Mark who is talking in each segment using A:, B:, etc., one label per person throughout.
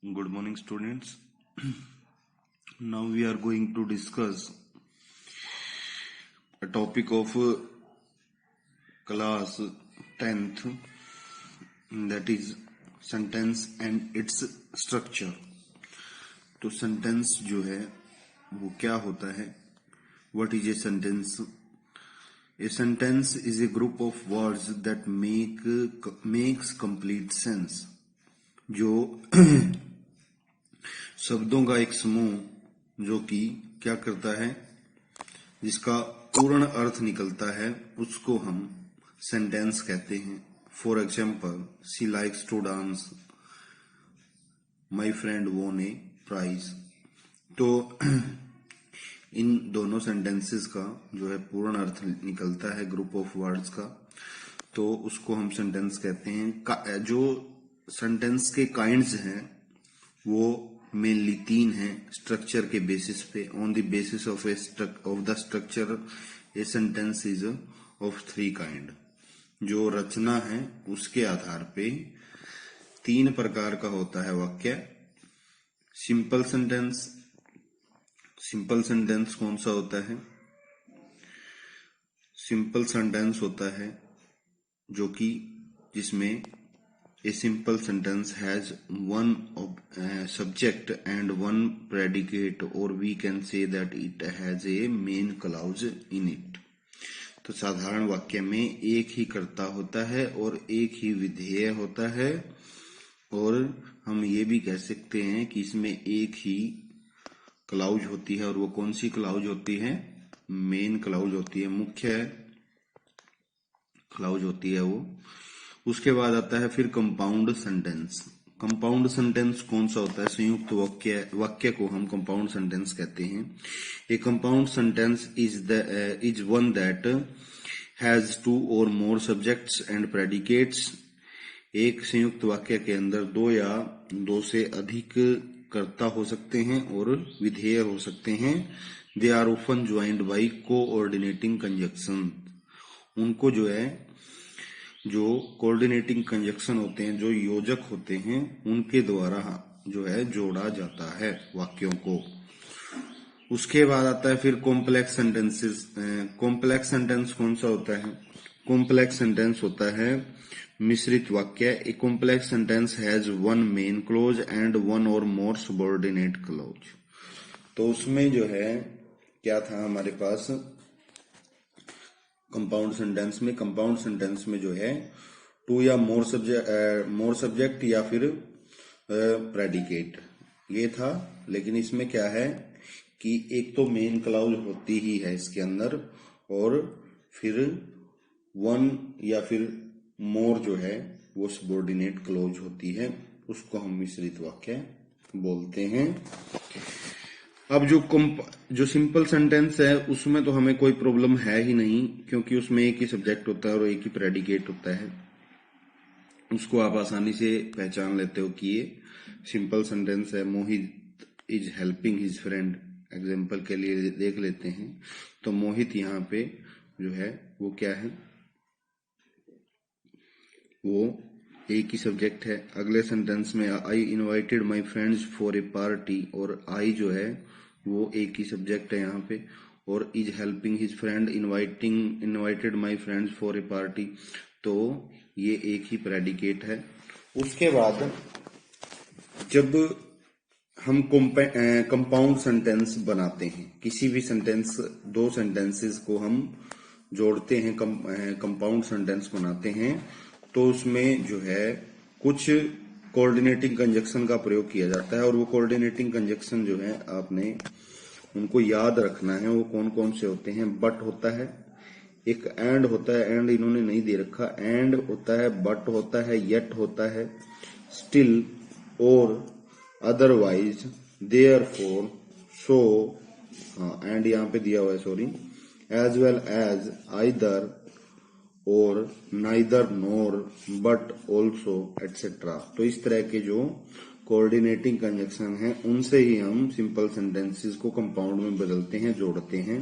A: Good morning, students. Now we are going to discuss a topic of class 10th, that is sentence and its structure. तो sentence जो है वो क्या होता है? What is a sentence? A sentence is a group of words that makes complete sense. जो शब्दों का एक समूह जो कि क्या करता है, जिसका पूर्ण अर्थ निकलता है, उसको हम सेंटेंस कहते हैं. For example, she likes to dance, my friend won a prize. तो इन दोनों सेंटेंसेस का जो है पूर्ण अर्थ निकलता है ग्रुप ऑफ वर्ड्स का, तो उसको हम सेंटेंस कहते हैं. जो सेंटेंस के काइंड्स हैं वो मेनली 3 हैं स्ट्रक्चर के बेसिस पे. On the basis of the structure a sentence is of 3 kind. जो रचना है उसके आधार पे 3 प्रकार का होता है वाक्य. Simple sentence. सिंपल सेंटेंस कौन सा होता है? सिंपल सेंटेंस होता है जो कि जिसमें a simple sentence has one subject and one predicate, or we can say that it has a main clause in it. तो साधारण वाक्य में एक ही कर्ता होता है और एक ही विधेय होता है, और हम ये भी कह सकते हैं कि इसमें एक ही क्लाउज होती है. और वो कौन सी क्लाउज होती है? मेन क्लाउज होती है, मुख्य क्लाउज होती है वो. उसके बाद आता है फिर कंपाउंड सेंटेंस. कंपाउंड सेंटेंस कौन सा होता है? संयुक्त वाक्य को हम कंपाउंड सेंटेंस कहते हैं. ए compound sentence is one that has 2 or more subjects and predicates. एक संयुक्त वाक्य के अंदर 2 या 2 से अधिक कर्ता हो सकते हैं और विधेय हो सकते हैं. They are often joined by coordinating conjunction. उनको जो है, जो कोऑर्डिनेटिंग कंजक्शन होते हैं, जो योजक होते हैं, उनके द्वारा जो है जोड़ा जाता है वाक्यों को. उसके बाद आता है फिर कॉम्प्लेक्स सेंटेंसेस. कॉम्प्लेक्स सेंटेंस कौन सा होता है? कॉम्प्लेक्स सेंटेंस होता है मिश्रित वाक्य. A complex sentence has 1 main close and 1 or more subordinate close. तो उसमें जो है क्या था हमारे पास कंपाउंड सेंटेंस में? कंपाउंड सेंटेंस में जो है 2 या मोर सब्जेक्ट या फिर प्रेडिकेट ये था. लेकिन इसमें क्या है कि एक तो मेन क्लाउज होती ही है इसके अंदर, और फिर 1 या फिर मोर जो है वो सबऑर्डिनेट क्लोज होती है. उसको हम मिश्रित वाक्य बोलते हैं. अब जो सिंपल सेंटेंस है उसमें तो हमें कोई प्रॉब्लम है ही नहीं, क्योंकि उसमें एक ही सब्जेक्ट होता है और एक ही प्रेडिकेट होता है. उसको आप आसानी से पहचान लेते हो कि ये सिंपल सेंटेंस है. Mohit is helping his friend. Example के लिए देख लेते हैं. तो मोहित यहाँ पे जो है वो क्या है? वो एक ही सब्जेक्ट है. अगले सेंटेंस में आई invited my friends for a party, और आई जो है वो एक ही सब्जेक्ट है यहाँ पे. और is helping his friend invited my friends for a party, तो ये एक ही प्रेडिकेट है. उसके बाद जब हम कंपाउंड सेंटेंस बनाते हैं, किसी भी सेंटेंस 2 सेंटेंसेस को हम जोड़ते हैं, कंपाउंड सेंटेंस बनाते हैं, तो उसमें जो है कुछ कोऑर्डिनेटिंग कंजक्शन का प्रयोग किया जाता है. और वो कोऑर्डिनेटिंग कंजक्शन जो है आपने उनको याद रखना है. वो कौन कौन से होते हैं? बट होता है, एक एंड होता है, एंड इन्होंने नहीं दे रखा. एंड होता है, बट होता है, येट होता है, स्टिल, और, अदरवाइज, देयरफॉर, सो, एंड यहाँ पे दिया हुआ है, sorry, as well as, either, or, neither, nor, but, also, etcetera. तो इस तरह के जो कोऑर्डिनेटिंग कंजक्शन है उनसे ही हम सिंपल सेंटेंसेस को कंपाउंड में बदलते हैं, जोड़ते हैं.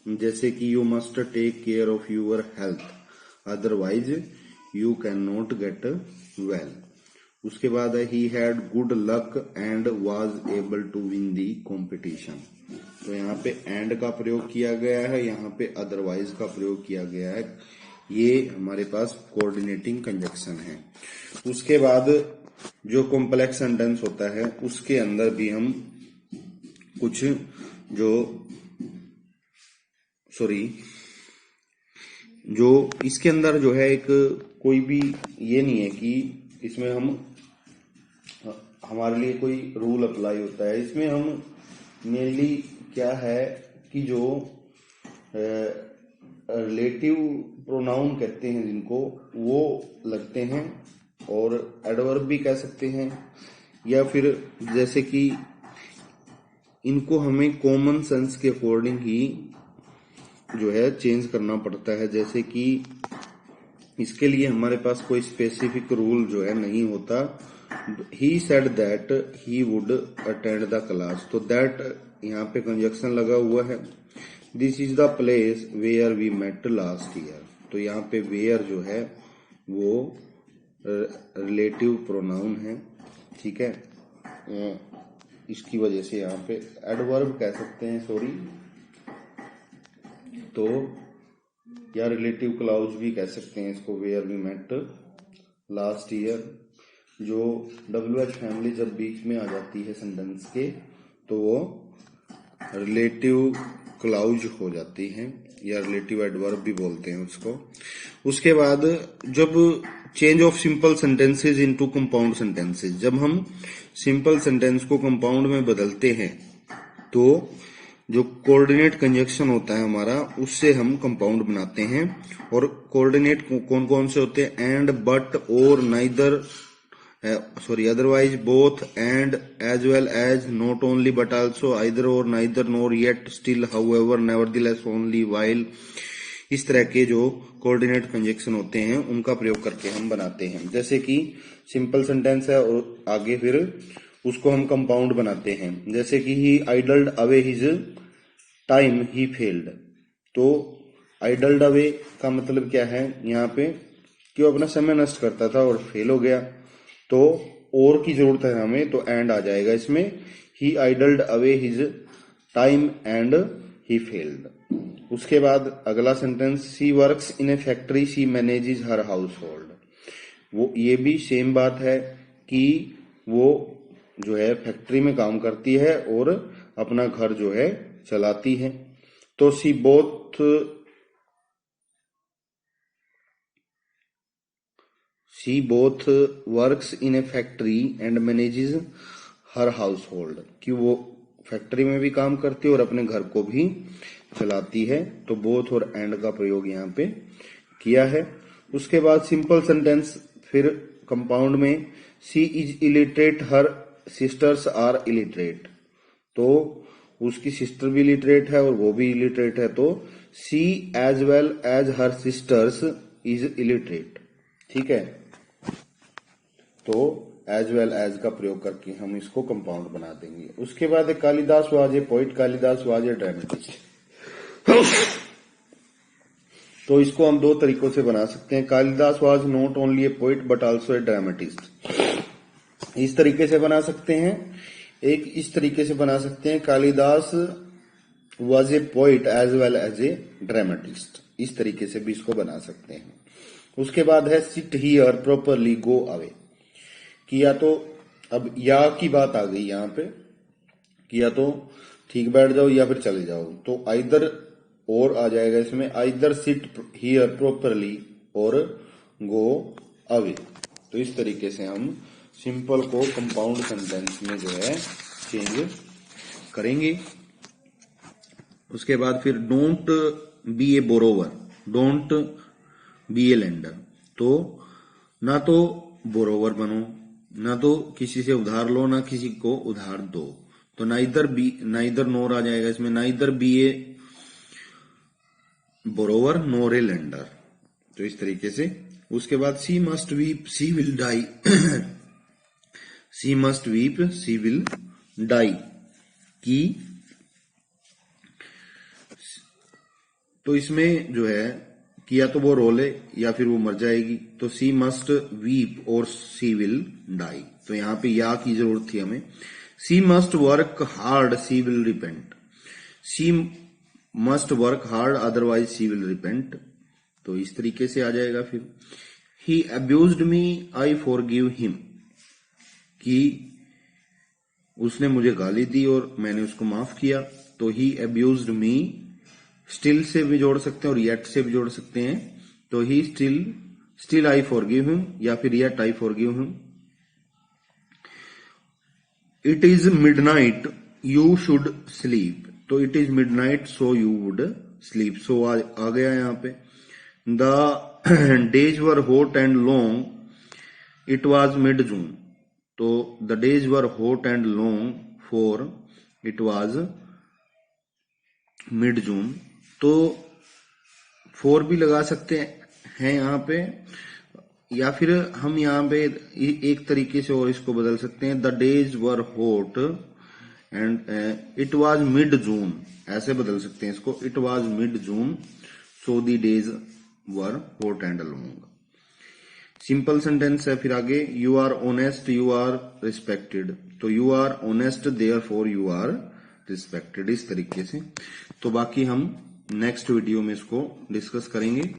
A: जैसे कि you must take care of your health, otherwise you can not get well. उसके बाद है he had good luck and was able to win the competition. तो यहाँ पे एंड का प्रयोग किया गया है, यहाँ पे अदरवाइज का प्रयोग किया गया है। ये हमारे पास कोऑर्डिनेटिंग कंजक्शन है। उसके बाद जो कॉम्प्लेक्स सेंटेंस होता है उसके अंदर भी हम कुछ जो इसके अंदर जो है एक कोई भी ये नहीं है कि इसमें हम हमारे लिए कोई रूल अप्लाई होता है। इसमें हम मेनली क्या है कि जो रिलेटिव प्रोनाउन कहते हैं जिनको, वो लगते हैं, और एडवर्ब भी कह सकते हैं, या फिर जैसे कि इनको हमें कॉमन सेंस के अकॉर्डिंग ही जो है चेंज करना पड़ता है। जैसे कि इसके लिए हमारे पास कोई स्पेसिफिक रूल जो है नहीं होता। He said that he would attend the class, तो दैट यहाँ पे कंजक्शन लगा हुआ है। This is the place where we met last year, तो यहाँ पे वेयर जो है वो रिलेटिव प्रोनाउन है, ठीक है। इसकी वजह से यहाँ पे एडवर्ब कह सकते हैं, सॉरी, तो या रिलेटिव क्लाउज भी कह सकते हैं इसको, where we met last year. जो WH फैमिली जब बीच में आ जाती है सेंटेंस के तो वो रिलेटिव क्लाउज हो जाती है, या रिलेटिव एडवर्ब भी बोलते हैं उसको। उसके बाद जब change of simple sentences into compound sentences, जब हम सिंपल सेंटेंस को कंपाउंड में बदलते हैं तो जो कोऑर्डिनेट कंजक्शन होता है हमारा, उससे हम कंपाउंड बनाते हैं। और कोऑर्डिनेट कौन कौन से होते हैं? एंड, बट, और, neither, otherwise, both, and, as well as, not only but also, either or, neither nor, yet, still, however, nevertheless, only, while, इस तरह के जो कोऑर्डिनेट कंजक्शन होते हैं उनका प्रयोग करके हम बनाते हैं। जैसे कि सिंपल सेंटेंस है और आगे फिर उसको हम कंपाउंड बनाते हैं। जैसे कि ही idled away his time he failed, तो आइडल्ड अवे का मतलब क्या है यहाँ पे कि वो अपना समय नष्ट करता था और फेल हो गया, तो और की जरूरत है हमें, तो एंड आ जाएगा इसमें। He idled away his time and he failed. उसके बाद अगला sentence, she works in a factory she manages her household, वो ये भी सेम बात है कि वो जो है फैक्ट्री में काम करती है और अपना घर जो है चलाती है। तो she both works in a factory and manages her house hold, कि वो फैक्ट्री में भी काम करती है और अपने घर को भी चलाती है। तो बोथ और एंड का प्रयोग यहाँ पे किया है। उसके बाद सिंपल सेंटेंस फिर कंपाउंड में, she is illiterate her sisters are illiterate, तो उसकी सिस्टर भी इलिटरेट है और वो भी इलिटरेट है, तो she as well as her sisters is illiterate, ठीक है। तो एज वेल एज का प्रयोग करके हम इसको कंपाउंड बना देंगे। उसके बाद Kalidas was a poet, Kalidas was A dramatist, तो इसको हम दो तरीकों से बना सकते हैं। Kalidas was not only a poet but also a dramatist, इस तरीके से बना सकते हैं। एक इस तरीके से बना सकते हैं, Kalidas was a poet as well as a dramatist, इस तरीके से भी इसको बना सकते हैं। उसके बाद है sit here properly go away, कि या तो अब या की बात आ गई यहाँ पे कि या तो ठीक बैठ जाओ या फिर चले जाओ, तो आइदर और आ जाएगा इसमें, आइदर सिट हियर प्रॉपरली और गो अवे। तो इस तरीके से हम सिंपल को कंपाउंड सेंटेंस में जो है चेंज करेंगे। उसके बाद फिर don't be a borrower, don't be A lender, तो ना तो बोरोवर बनो, ना तो किसी से उधार लो, ना किसी को उधार दो, तो नाइदर नोर आ जाएगा इसमें, neither be a borrower nor a lender, तो इस तरीके से। उसके बाद she must weep she will die, she must weep she will die, की तो इसमें जो है कि या तो वो रो ले या फिर वो मर जाएगी, तो सी मस्ट वीप और सी विल डाई। तो यहाँ पे या की जरूरत थी हमें। She must work hard she will repent, she must work hard otherwise she will repent. तो इस तरीके से आ जाएगा। फिर he abused me I forgive him, कि उसने मुझे गाली दी और मैंने उसको माफ किया। तो ही अब्यूज्ड मी स्टिल से भी जोड़ सकते हैं और येट से भी जोड़ सकते हैं। तो he still I forgive him या फिर yet I forgive him. It is midnight you should sleep, तो it is midnight so you would sleep. So आ गया यहाँ पे। The days were hot and long, it was mid June. तो the days were hot and long for it was mid June. तो for भी लगा सकते हैं यहाँ पे, या फिर हम यहाँ पे एक तरीके से और इसको बदल सकते हैं, the days were hot and it was mid June, ऐसे बदल सकते हैं इसको, it was mid June so the days were hot and long. Simple sentence है। फिर आगे, you are honest you are respected, तो you are honest therefore you are respected, इस तरीके से। तो बाकी हम नेक्स्ट वीडियो में इसको डिस्कस करेंगे।